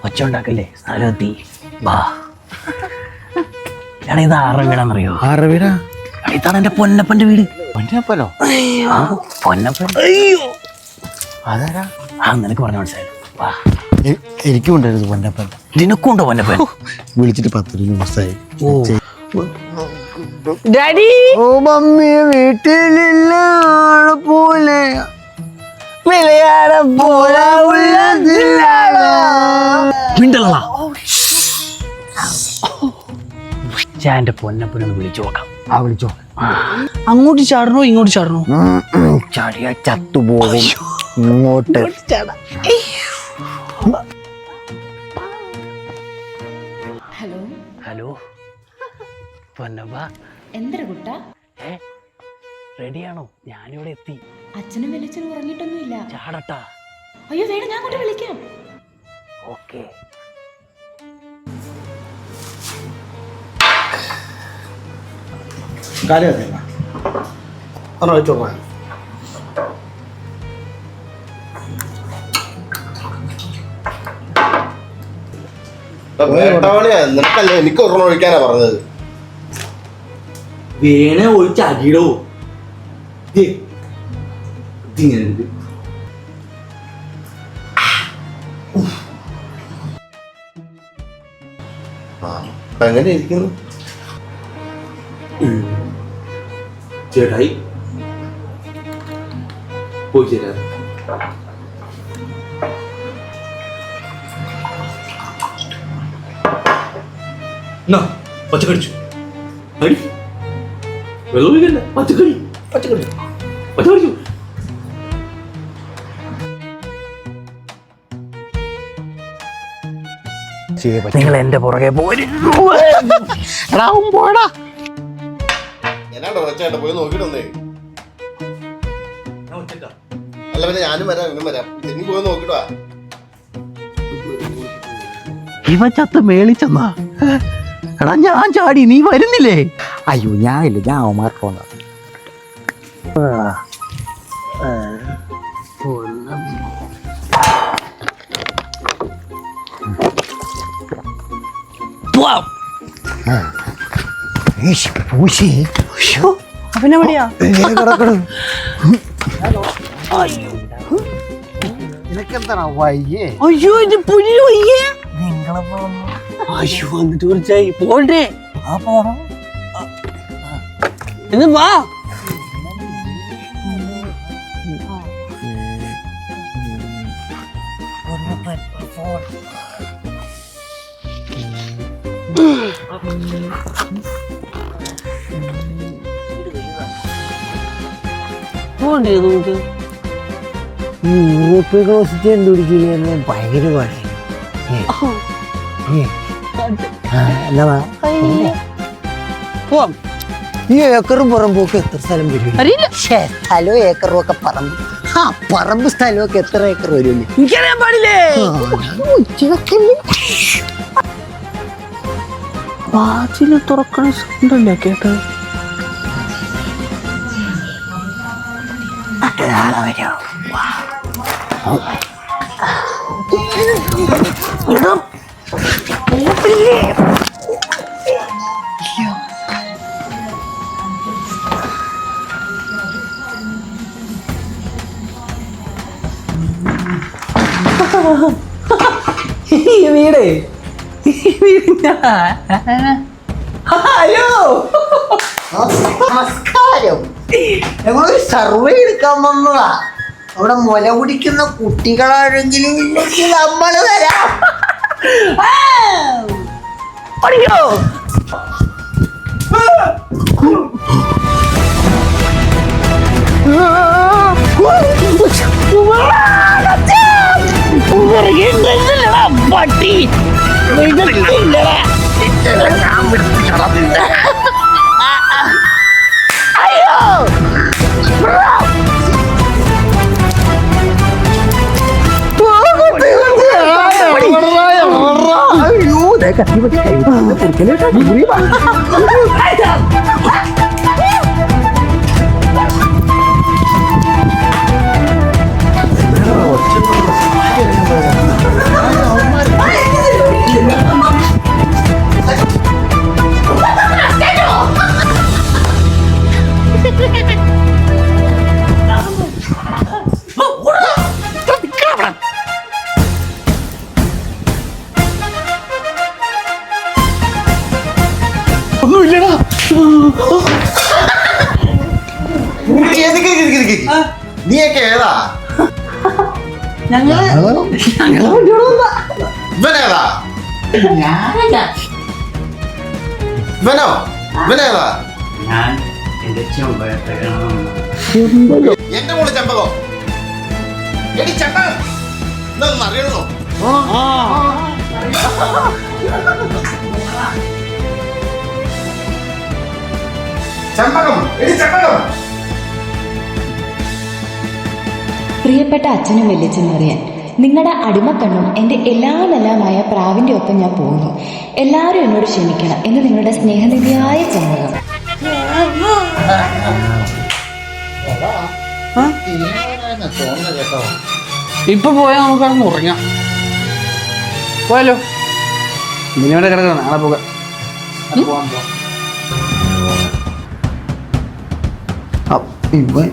ഒച്ച ഉണ്ടാക്കല്ലേ, സ്ഥലമെത്തി. വാ. എടാ, ഇത് ആരുടെ വീടാന്നറിയോ? ആരുടെ വീടാ? ഇതാണ് എന്റെ പൊന്നപ്പന്റെ വീട്. പൊന്നപ്പനോ? പൊന്നപ്പൻ. അതാരാ? നിനക്ക് പറഞ്ഞ മനസ്സിലായി. വാ. എനിക്കും ഉണ്ടായിരുന്നു പൊന്നപ്പൻ. നിനക്കും ഉണ്ടോ പൊന്നപ്പൻ? വിളിച്ചിട്ട് 10 ദിവസമായി. ഡാഡി. ഓ മമ്മി വീട്ടിലില്ല പോലെ മിണ്ടല്ലടാ. എന്റെ പൊന്നപ്പനൊന്ന് വിളിച്ചു നോക്കാം. വിളിച്ചോ. അങ്ങോട്ട് ചാടണോ ഇങ്ങോട്ട് ചാടണോ? ചാടിയ ചത്തുപോകും. ഇങ്ങോട്ട്. Hello hello Ponnappa. എന്തൊരു കുട്ട? റെഡിയാണോ? ഞാനിവിടെ എത്തി. അച്ഛനും വലിയച്ഛനും ഉറങ്ങിയിട്ടൊന്നുമില്ല. ചാടട്ടാ? അയ്യോ വേണം, ഞാൻ അങ്ങോട്ട് വിളിക്കാം. ഓക്കെ. നിനക്കല്ലേ എനിക്ക് ഒരെണ്ണം ഒഴിക്കാനാ പറഞ്ഞത്. വേണേ ഒഴിച്ച് അടിയിടോ. ഇതിങ്ങനെ എങ്ങനെ ഇരിക്കുന്നു ചേട്ടായി? പോയി ചേരാ. പച്ചക്കടിച്ചു അടി വെള്ളമില്ല. പച്ചക്കറി പച്ചക്കറി പച്ചക്കടിച്ചു. നിങ്ങൾ എന്റെ പുറകെ പോരാ. എന്നാണ്ടോ ഒച്ചയായിട്ട് പോയി നോക്കിയിട്ടൊന്നേ. അല്ല പിന്നെ ഞാനും വരാം, ഇവനും വരാം. ഇനി പോയി നോക്കിട്ടോ. ഇവ ചത്ത് മേളിച്ചെന്നാ? എടാ ഞാൻ ചാടി, നീ വരുന്നില്ലേ? അയ്യോ ഞാനില്ല, ഞാൻ അവന്മാർക്ക് പോന്ന. അവനെവിടെയാ? നിനക്കെന്താ വയ്യേ? അയ്യോ ഇത് പുലി വയ്യേ. അയ്യോ എന്നിട്ട് വിളിച്ചായി പോണ്ടേ? പോണം. എന്ന് വാ. പോണ്ടേ നമുക്ക്? യൂറോപ്യൻ ക്ലോസിറ്റ് കണ്ടുപിടിക്കില്ല, ഭയങ്കര പാടേ. പോവാം. ഈ ഏക്കറും പറമ്പൊക്കെ എത്ര സ്ഥലം വരും? സ്ഥലവും ഏക്കറും ഒക്കെ പറമ്പ്. പറമ്പ് സ്ഥലമൊക്കെ എത്ര ഏക്കർ വരും? എനിക്കറിയാൻ പാടില്ലേ? വാതില് തുറക്കണ സൗണ്ടല്ലേ കേട്ടത്? വീട് ഹലോ നമസ്കാരം. ഞങ്ങളൊരു സർവേ എടുക്കാൻ വന്നതാ. അവിടെ മുല കുടിക്കുന്ന കുട്ടികളാണെങ്കിലും ഇല്ലെങ്കിൽ നമ്മള് തരാം. പഠിക്കോ? പട്ടി അയ്യോ നീയൊക്കെ ഏതാ? ഞങ്ങള് ഇവനേതാ? ഞാനല്ല. ഇവനോ? ഇവനേതാ? ഞാൻ എന്റെ ചെമ്പഴത്തെ എന്റെ മോള് ചെമ്പകോ? എടി ചെമ്പകം ഇതൊന്നും അറിയണോ? ചെമ്പകം, എടി ചെമ്പകം. പ്രിയപ്പെട്ട അച്ഛനും വല്യച്ഛനും അറിയാൻ, നിങ്ങളുടെ അടിമക്കണ്ണും എൻ്റെ എല്ലാമെല്ലാമായ പ്രാവിൻ്റെ ഒപ്പം ഞാൻ പോകുന്നു. എല്ലാവരും എന്നോട് ക്ഷമിക്കണം എന്ന് നിങ്ങളുടെ സ്നേഹനിധിയായ ചെമ്പകം. കേട്ടോ. ഇപ്പൊ പോയാൽ നമുക്ക് അവിടെ ഉറങ്ങാം. പോയാലോ? മിനിമയുടെ കിടക്കണം, നാളെ പോകാം. ഇവൻ